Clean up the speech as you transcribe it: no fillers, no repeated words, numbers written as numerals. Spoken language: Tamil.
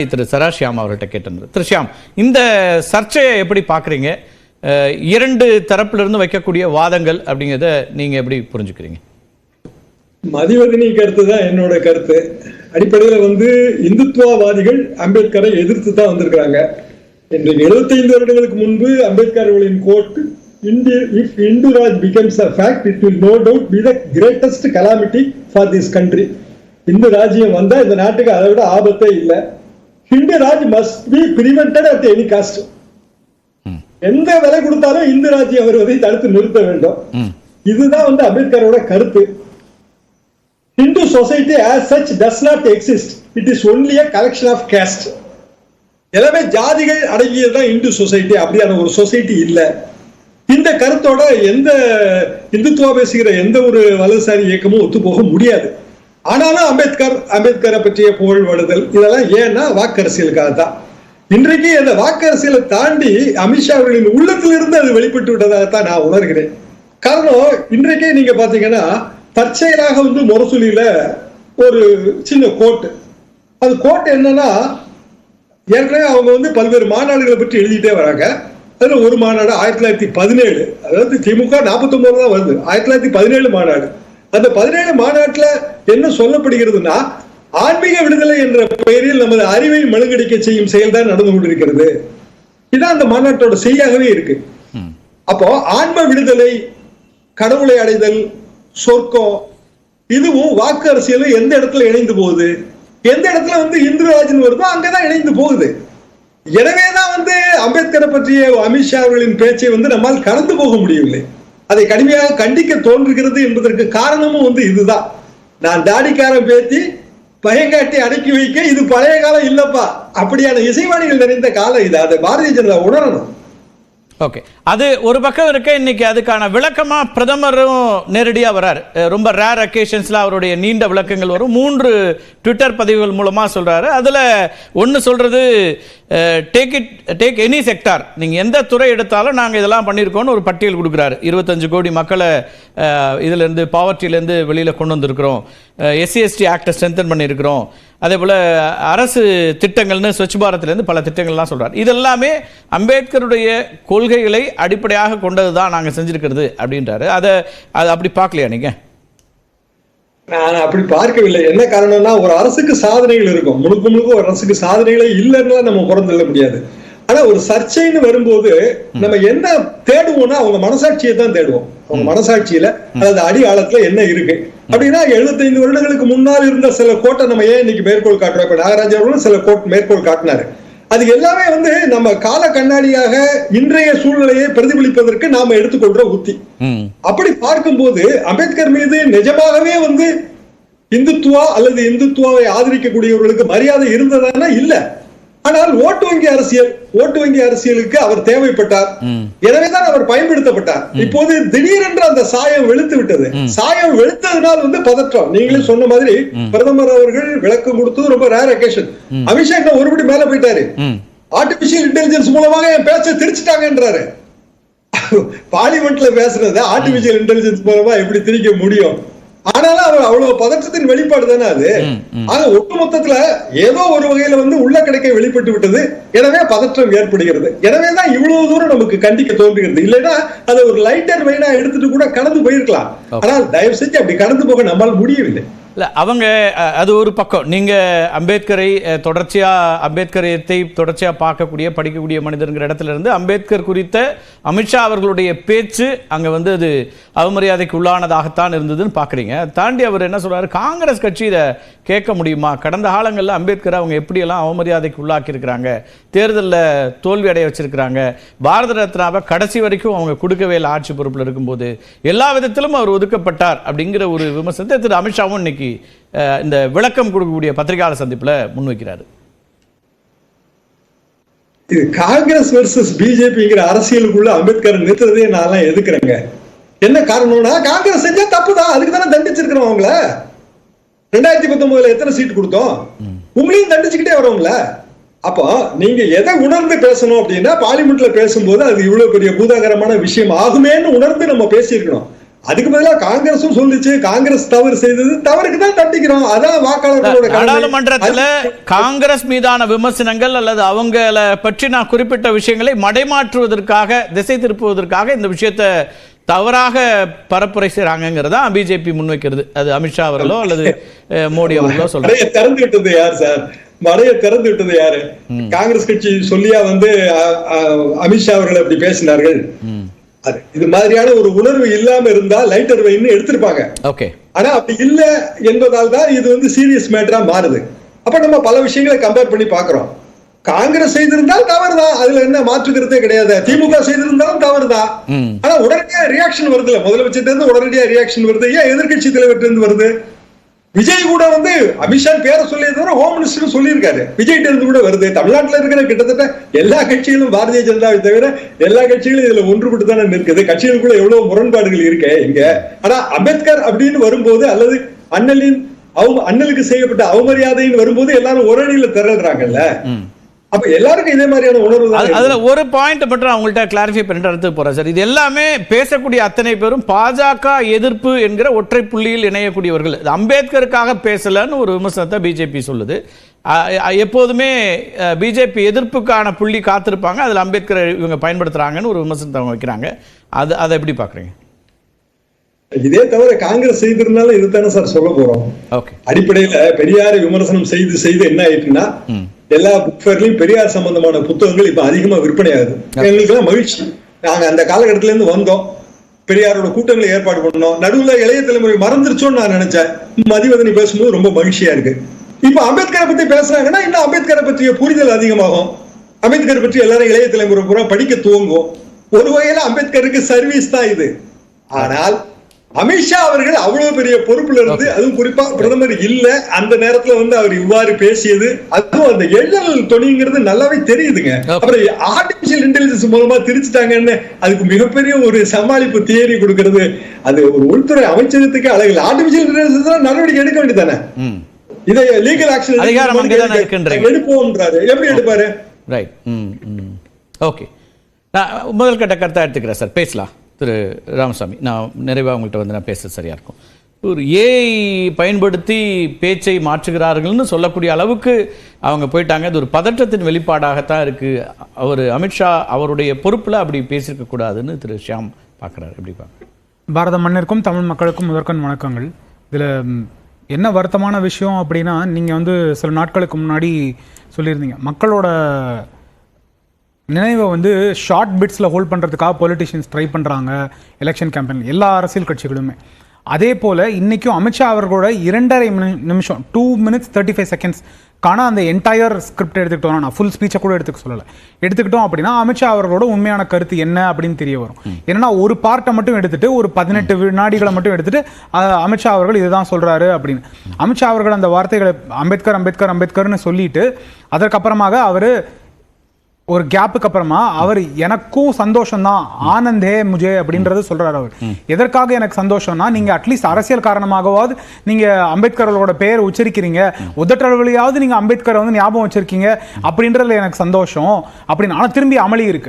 திரு சராஷியாம் அவர்கிட்ட கேட்டிருந்தது. திரு ஷியாம், இந்த சர்ச்சையை எப்படி பார்க்குறீங்க? இரண்டு தரப்பிலிருந்து வைக்கக்கூடிய வாதங்கள் அப்படிங்கிறத நீங்க எப்படி புரிஞ்சுக்கிறீங்க? மதிவதனி கருத்து தான் என்னோட கருத்து. அடிப்படையில் இந்துத்துவவாதிகள் அம்பேத்கரை எதிர்த்து தான் வந்திருக்கிறாங்க. இன்றைக்கு 75 வருடங்களுக்கு முன்பு அம்பேத்கர் அவர்களின் code, if Hindu Raj becomes a fact, it will no doubt be the greatest calamity for this country. Hindu ராஜ்யம் வந்தா இந்த நாட்டுக்கு அதை விட ஆபத்தே இல்லை. Hindu Raj must be prevented at any cost. எந்த விலை கொடுத்தாலும் இந்து ராஜ்யம் வருவதை தடுத்து நிறுத்த வேண்டும். இதுதான் அம்பேத்கரோட கருத்து. Hindu society as such does not exist. It is only a collection of caste. எல்லாமே ஜாதிகள் அடங்கியதுதான் இந்து சொசைட்டி. அப்படியான ஒரு சொசைட்டி இல்ல. இந்த கருத்தோட எந்த இந்துத்துவா பேசுகிற எந்த ஒரு வலதுசாரி இயக்கமும் ஒத்து போக முடியாது. ஆனாலும் அம்பேத்கரை பற்றிய புகழ்வடுதல் இதெல்லாம் ஏன்னா வாக்கரசியலுக்காக தான். இன்றைக்கு அந்த வாக்கரசியலை தாண்டி அமித்ஷா அவர்களின் உள்ளத்திலிருந்து அது வெளிப்பட்டு விட்டதாகத்தான் நான் உணர்கிறேன். காரணம், இன்றைக்கே நீங்க பாத்தீங்கன்னா தற்செயலாக முரசொலியில ஒரு சின்ன கோட்டு, அது கோட்டு என்னன்னா, ஏற்கனவே அவங்க பல்வேறு மாநாடுகளை பற்றி எழுதிட்டே வராங்க. அதுல ஒரு மாநாடு 1917, அதாவது திமுக 49 தான் வருது, 1917 மாநாடு. அந்த 17 மாநாட்டுல என்ன சொல்லப்படுகிறதுனா, ஆன்மீக விடுதலை என்ற பெயரில் நமது அறிவை மழுங்கடிக்க செய்யும் செயல்தான் நடந்து கொண்டிருக்கிறது. இதான் அந்த மாநாட்டோட செய்தியாகவே இருக்கு. அப்போ ஆன்ம விடுதலை, கடவுளை அடைதல், சொர்க்கம், இதுவும் வாக்கு அரசியலும் எந்த இடத்துல இணைந்து போகுது, எந்த இடத்துல இந்து ராஜ்யம் வருதோ அங்கதான் இணைந்து போகுது. எனவேதான் அம்பேத்கரை பற்றிய அமித்ஷா அவர்களின் பேச்சை நம்மால் கடந்து போக முடியவில்லை. அதை கடுமையாக கண்டிக்க தோன்றுகிறது என்பதற்கு காரணமும் இதுதான். நான் தாடிக்காரன் பேத்தி பயங்காட்டி அடக்கி வைக்க இது பழைய காலம் இல்லப்பா, அப்படியான இசைவாணிகள் நிறைந்த காலம் இது. அதை பாரதிய ஜனதா உணரணும். ஓகே, அது ஒரு பக்கம் இருக்க. இன்னைக்கு அதுக்கான விளக்கமா பிரதமரும் நேரடியாக வர்றாரு. ரொம்ப ரேர் அக்கேஷன்ஸ்ல அவருடைய நீண்ட விளக்கங்கள் வரும். 3 ட்விட்டர் பதிவுகள் மூலமா சொல்றாரு. அதுல ஒன்னு சொல்றது, டேக் எனி செக்டார், நீங்க எந்த துறை எடுத்தாலும் நாங்க இதெல்லாம் பண்ணியிருக்கோம்னு ஒரு பட்டியல் கொடுக்குறாரு. 25 கோடி மக்களை இதுல இருந்து பாவர்ட்டியிலேருந்து வெளியில கொண்டு வந்திருக்கிறோம், SC/ST ஆக்டை ஸ்ட்ரென்தன் பண்ணியிருக்கிறோம், அதே போல அரசு திட்டங்கள்னு ஸ்வச் பாரத்லேருந்து பல திட்டங்கள்லாம் சொல்றாரு. இதெல்லாமே அம்பேத்கருடைய கொள்கைகளை அடிப்படையாக கொண்டதுதான் நாங்க செஞ்சிருக்கிறது அப்படின்றாரு. அதை அப்படி பார்க்கலையா நீங்க? நான் அப்படி பார்க்கவில்லை. என்ன காரணம்னா, ஒரு அரசுக்கு சாதனைகள் இருக்கும், முழுக்க ஒரு அரசுக்கு சாதனைகளே இல்லைன்னு நம்ம புறந்தள்ள முடியாது. ஆனா ஒரு சர்ச்சைன்னு வரும்போது நம்ம என்ன தேடுவோம்னா அவங்க மனசாட்சியை தான் தேடுவோம். அவங்க மனசாட்சியில அதாவது அடி ஆழத்துல என்ன இருக்கு அப்படின்னா, 75 வருடங்களுக்கு முன்னால் இருந்த சில கோட்டை நம்ம ஏன் இன்னைக்கு மேற்கோள் காட்டுறோம். இப்ப நாகராஜ் அவர்களும் சில மேற்கோள் காட்டினாரு. அது எல்லாமே நம்ம கால கண்ணாடியாக இன்றைய சூழ்நிலையை பிரதிபலிப்பதற்கு நாம எடுத்துக்கொள்ற உத்தி. அப்படி பார்க்கும்போது அம்பேத்கர் மீது நிஜமாகவே இந்துத்துவா அல்லது இந்துத்துவாவை ஆதரிக்கக்கூடியவர்களுக்கு மரியாதை இருந்ததானா? இல்ல. ஆனால் ஓட்டு வங்கி அரசியலுக்கு அவர் தேவைப்பட்டார். எனவேதான் அவர் பயன்படுத்தப்பட்டார். இப்போது திடீரென்று அந்த சாயம் வெளுத்து விட்டது. சாயம் வெளுத்ததுனால் பதற்றம். நீங்களே சொன்ன மாதிரி பிரதமர் அவர்கள் விளக்கம் கொடுத்தது ரொம்ப ரேர் அக்கேஷன். அமித்ஷா இன்னும் ஒருபடி மேல போயிட்டாரு. ஆர்டிபிஷியல் இன்டெலிஜென்ஸ் மூலமாக என் பேச்சை திரிச்சுட்டாங்கன்றாரு. பார்லிமெண்ட்ல பேசுறத ஆர்டிபிஷியல் இன்டெலிஜென்ஸ் மூலமா எப்படி திரிக்க முடியும்? ஆனாலும் அவர் அவ்வளவு பதற்றத்தின் வெளிப்பாடு தானே அது. ஆக ஒட்டுமொத்தத்துல ஏதோ ஒரு வகையில உள்ள கிடைக்க வெளிப்பட்டு விட்டது. எனவே பதற்றம் ஏற்படுகிறது. எனவேதான் இவ்வளவு தூரம் நமக்கு கண்டிக்க தோன்றுகிறது. இல்லைன்னா அதை ஒரு லைட்டர் வெயினா எடுத்துட்டு கூட கடந்து போயிருக்கலாம். ஆனால் தயவு செஞ்சு அப்படி கடந்து போக நம்மால் முடியவில்லை. இல்லை, அவங்க அது ஒரு பக்கம். நீங்கள் அம்பேத்கரியத்தை தொடர்ச்சியாக பார்க்கக்கூடிய படிக்கக்கூடிய மனிதர்கிற இடத்துல இருந்து அம்பேத்கர் குறித்த அமித்ஷா அவர்களுடைய பேச்சு அங்கே அது அவமரியாதைக்கு உள்ளானதாகத்தான் இருந்ததுன்னு பார்க்குறீங்க. தாண்டி அவர் என்ன சொல்றாரு, காங்கிரஸ் கட்சி இதை கேட்க முடியுமா? கடந்த காலங்களில் அம்பேத்கரை அவங்க எப்படியெல்லாம் அவமரியாதைக்கு உள்ளாக்கி இருக்கிறாங்க, தேர்தலில் தோல்வி அடைய வச்சிருக்கிறாங்க, பாரத ரத்னாவை கடைசி வரைக்கும் அவங்க கொடுக்கவே இல்லை ஆட்சி பொறுப்பில் இருக்கும்போது, எல்லா விதத்திலும் அவர் ஒதுக்கப்பட்டார் அப்படிங்கிற ஒரு விமர்சனத்தை திரு அமித்ஷாவும் இன்னைக்கு இந்த விளக்கம் கொடுக்கக்கூடிய பத்திரிகையாளர் சந்திப்புல முன்வைக்கிறாரு. இது காங்கிரஸ் வெர்சஸ் பிஜேபிங்கிற அரசியலுக்குள்ள அம்பேத்கர் நிறுத்துறதே நான் எதுக்குறேங்க. என்ன காரணம்னா, காங்கிரஸ் செஞ்சா தப்புதான், அதுக்கு தானே தண்டிச்சிருக்கிறோம் அவங்கள. 2019 எத்தனை சீட் கொடுத்தோம்? உங்களையும் தண்டிச்சுக்கிட்டே வரவங்கள. அப்போ நீங்க எதை உணர்ந்து பேசணும் அப்படின்னா, பார்லிமெண்ட்ல பேசும்போது அது இவ்வளவு பெரிய பூதாகரமான விஷயம் ஆகுமேன்னு உணர்ந்து நம்ம பேசியிருக்கணும். அதுக்கு பதிலா காங்கிரஸும் சொல்லிச்சு, காங்கிரஸ் தவறு செய்தது, தவறுக்கு தான் தண்டிக்கிறோம். அதான் வாக்காளர்களோட நாடாளுமன்றத்துல காங்கிரஸ் மீதான விமர்சனங்கள் அல்லது அவங்கள பற்றி நான் குறிப்பிட்ட விஷயங்களை மடைமாற்றுவதற்காக, திசை திருப்புவதற்காக இந்த விஷயத்தை தவறாக பரப்புரை செய்றாங்கிறதா பிஜேபி முன்வைக்கிறது. அது அமித்ஷா அவர்களோ அல்லது மோடி அவர்களோ சொல்றாங்க. திறந்து விட்டது யார் சார்? மடையை திறந்து விட்டது யாரு? காங்கிரஸ் கட்சி சொல்லியா வந்து அமித்ஷா அவர்கள் அப்படி பேசினார்கள்? இது மாதிரியான ஒரு உணர்வு இல்லாம இருந்தா லைட்டர் வைன்னு எடுத்திருப்பாங்க. ஆனா அப்படி இல்ல என்பதால் தான் இது வந்து சீரியஸ் மேட்டரா மாறுது. அப்ப நம்ம பல விஷயங்களை கம்பேர் பண்ணி பாக்குறோம். காங்கிரஸ் செய்திருந்தால் தவறுதான், அதுல என்ன மாற்றுக்கிறதே கிடையாது. திமுக செய்திருந்தாலும் தவறுதான். ஆனா உடனடியா ரியாக்ஷன் வருது இல்ல, முதலமைச்சர் இருந்து உடனடியா ரியாக்ஷன் வருது. ஏன் எதிர்கட்சி தலைவர் இருந்து வருது? விஜய் கூட வந்து அமித்ஷா பேரை சொல்லியது தவிர ஹோம் மினிஸ்டர் சொல்லியிருக்காரு. விஜய் இருந்து கூட வருது. தமிழ்நாட்டில் இருக்கிற கிட்டத்தட்ட எல்லா கட்சிகளும், பாரதிய ஜனதாவை தவிர எல்லா கட்சிகளும் இதுல ஒன்றுபட்டு தானே இருக்குது. கட்சிகளுக்குள்ள எவ்வளவு முரண்பாடுகள் இருக்கு இங்க. ஆனா அம்பேத்கர் அப்படின்னு வரும்போது, அல்லது அண்ணலுக்கு செய்யப்பட்ட அவமரியாதைன்னு வரும்போது எல்லாரும் ஒரு அணியில திரள்றாங்கல்ல. அப்ப எல்லாருக்கும் இதே மாதிரியான உணர்வு தான். அதுல ஒரு பாயிண்ட் மட்டும் அவங்கள்ட்ட கிளாரிஃபை பண்ணிட்டு அடுத்து போறேன் சார். இது எல்லாமே பேசக்கூடிய அத்தனை பேரும் பாஜக எதிர்ப்பு என்கிற ஒற்றை புள்ளியில் இணையக்கூடியவர்கள். அம்பேத்கருக்காக பேசலன்னு ஒரு விமர்சனத்தை பிஜேபி சொல்லுது. எப்போதுமே பிஜேபி எதிர்ப்புக்கான புள்ளி காத்திருப்பாங்க, அதுல அம்பேத்கர் இவங்க பயன்படுத்துறாங்கன்னு ஒரு விமர்சனத்தை அவங்க வைக்கிறாங்க. அதை எப்படி பாக்குறீங்க? இதே தவிர காங்கிரஸ் செய்திருந்தாலும் இதுதானே சார் சொல்ல போறோம். அடிப்படையில பெரியாரை விமர்சனம் செய்து என்ன ஆயிட்டுன்னா, எல்லா புக் ஃபேர்லயும் பெரியார் சம்பந்தமான புத்தகங்கள் இப்ப அதிகமா விற்பனை ஆகுது. எங்களுக்கு எல்லாம் மகிழ்ச்சி. நாங்க அந்த காலகட்டத்தில இருந்து வந்தோம், பெரியாரோட கூட்டங்களை ஏற்பாடு பண்ணோம். நடுவுல இளைய தலைமுறை மறந்துருச்சோன்னு நான் நினைச்சேன். மதிவதனி பேசும்போது ரொம்ப மகிழ்ச்சியா இருக்கு. இப்ப அம்பேத்கரை பத்தி பேசுறாங்கன்னா இன்னும் அம்பேத்கரை பற்றிய புரிதல் அதிகமாகும். அம்பேத்கரை பற்றி எல்லாரும் இளைய தலைமுறை பூரா படிக்க துவங்கும். ஒரு வகையில அம்பேத்கருக்கு சர்வீஸ் தான் இது. ஆனால் அமித்ஷா அவர்கள் அவ்வளவு பெரிய பொறுப்புல இருந்து, அதுவும் குறிப்பா பிரதமர் இல்ல அந்த நேரத்துல வந்து அவர் இவ்வாறு பேசியது, அதுவும் அந்த எண்ணல் தொனிங்கிறது நல்லாவே தெரியுதுங்க. அப்புறம் ஆர்டிபிஷியல் இன்டெலிஜென்ஸ் மூலமா திரிச்சுட்டாங்கன்னு அதுக்கு மிகப்பெரிய ஒரு சமாளிப்பு தியரி கொடுக்கிறது, அது ஒரு உள்துறை அமைச்சகத்துக்கு அழகில். ஆர்டிபிஷியல் இன்டெலிஜென்ஸ் நடவடிக்கை எடுக்க வேண்டியதானே? இதை லீகல் ஆக்ஷன் எடுப்போம்ன்றாரு. எப்படி எடுப்பாரு? ரைட். ஓகே, நான் முதல் கட்ட கருத்தை எடுத்துக்கிறேன் சார். பேசலாம் திரு ராமசாமி. நான் நிறைவாக உங்கள்கிட்ட வந்து நான் பேச சரியா இருக்கும். ஒரு ஏஐ பயன்படுத்தி பேச்சை மாற்றுகிறார்கள்னு சொல்லக்கூடிய அளவுக்கு அவங்க போயிட்டாங்க. அது ஒரு பதற்றத்தின் வெளிப்பாடாகத்தான் இருக்கு. அவர் அமித்ஷா அவருடைய பொறுப்புல அப்படி பேசியிருக்க கூடாதுன்னு திரு ஷியாம் பார்க்குறாரு. எப்படி பார்க்குறாரு? பாரத மண்ணிற்கும் தமிழ் மக்களுக்கும் முதற்கண் வணக்கங்கள். இதில் என்ன வருத்தமான விஷயம் அப்படின்னா, நீங்கள் வந்து சில நாட்களுக்கு முன்னாடி சொல்லியிருந்தீங்க, மக்களோட நினைவை வந்து ஷார்ட் பிட்ஸில் ஹோல்ட் பண்ணுறதுக்காக பொலிட்டிஷியன்ஸ் ட்ரை பண்ணுறாங்க எலெக்ஷன் கேம்பெயின், எல்லா அரசியல் கட்சிகளுமே. அதே போல் இன்றைக்கும் அமித்ஷா அவர்களோட 2.5 நிமிஷம் 2 minutes 35 seconds காண அந்த என்டையர் ஸ்கிரிப்ட் எடுத்துக்கிட்டோம். நான் ஃபுல் ஸ்பீச்சை கூட எடுத்துக்கிட்டோம் அப்படின்னா அமித்ஷா அவர்களோட உண்மையான கருத்து என்ன அப்படின்னு தெரிய வரும். ஏன்னா ஒரு பார்ட்டை மட்டும் எடுத்துட்டு, ஒரு 18 வினாடிகளை மட்டும் எடுத்துட்டு அமித்ஷா அவர்கள் இதுதான் சொல்றாரு அப்படின்னு. அமித்ஷா அவர்கள் அந்த வார்த்தைகளை அம்பேத்கர் அம்பேத்கர் அம்பேத்கர்னு சொல்லிட்டு அதற்கப்புறமாக அவர் ஒரு கேப்புக்கு அப்புறமா அவர் எனக்கும் சந்தோஷம் தான், ஆனந்தே முஜே அப்படின்றது சொல்றாரு. அவர் எதற்காக எனக்கு சந்தோஷம்னா, நீங்க அட்லீஸ்ட் அரசியல் காரணமாகவாவது நீங்க அம்பேத்கரோட பெயர் உச்சரிக்கிறீங்க, உதட்டளவிலையாவது நீங்க அம்பேத்கரை வந்து ஞாபகம் வச்சிருக்கீங்க அப்படின்றதுல எனக்கு சந்தோஷம் அப்படின்னு. ஆனா திரும்பி அமளி இருக்கு.